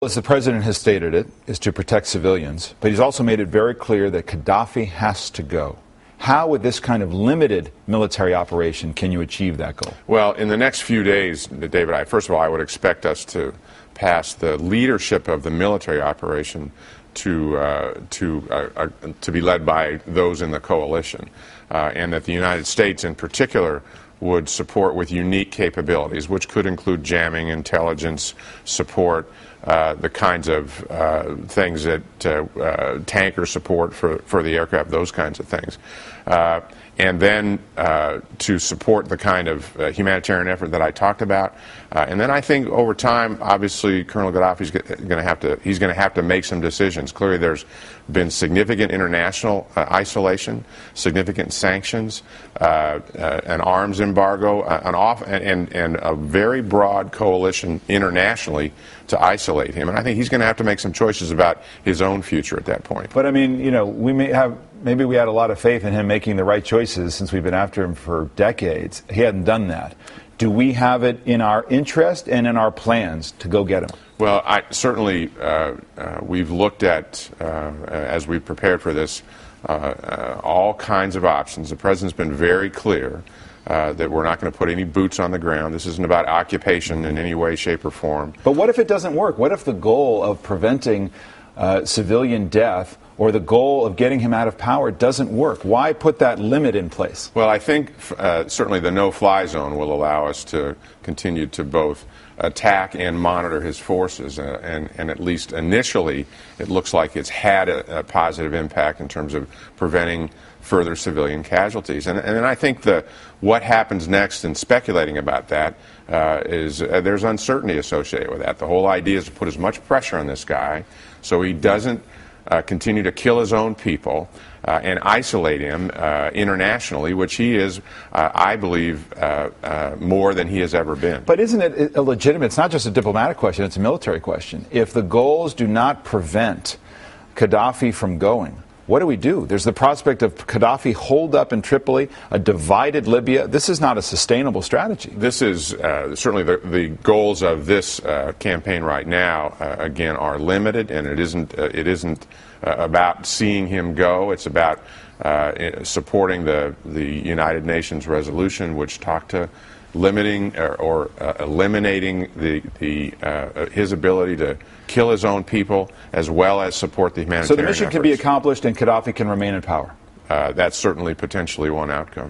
As the president has stated it, is to protect civilians, but he's also made it very clear that Gaddafi has to go. How, with this kind of limited military operation, can you achieve that goal? Well, in the next few days, David, first of all, I would expect us to pass the leadership of the military operation to be led by those in the coalition, and that the United States in particular would support with unique capabilities, which could include jamming, intelligence, support, the kinds of things that tanker support for the aircraft, those kinds of things. And then to support the kind of humanitarian effort that I talked about. And then I think over time, obviously, Colonel Gaddafi's going to have to make some decisions. Clearly, there's been significant international isolation, significant sanctions, an arms embargo, and a very broad coalition internationally to isolate him. And I think he's going to have to make some choices about his own future at that point. But I mean, you know, maybe we had a lot of faith in him making the right choices since we've been after him for decades. He hadn't done that. Do we have it in our interest and in our plans to go get him? Well, certainly we've looked at, as we've prepared for this, all kinds of options. The president's been very clear that we're not going to put any boots on the ground. This isn't about occupation in any way, shape, or form. But what if it doesn't work? What if the goal of preventing civilian death or the goal of getting him out of power doesn't work? Why put that limit in place? Well, I think certainly the no-fly zone will allow us to continue to both attack and monitor his forces, and at least initially it looks like it's had a positive impact in terms of preventing further civilian casualties. And I think what happens next, and speculating about that, is there's uncertainty associated with that. The whole idea is to put as much pressure on this guy so he doesn't continue to kill his own people and isolate him internationally, which he is, I believe, more than he has ever been. But isn't it illegitimate? It's not just a diplomatic question, it's a military question. If the goals do not prevent Gaddafi from going, what do we do? There's the prospect of Gaddafi holed up in Tripoli, a divided Libya. This is not a sustainable strategy. This is certainly the goals of this campaign right now, again, are limited, and it isn't about seeing him go. It's about supporting the United Nations resolution, which talked to limiting or eliminating his ability to kill his own people, as well as support the humanitarian So the mission efforts. can be accomplished and Gaddafi can remain in power? That's certainly potentially one outcome.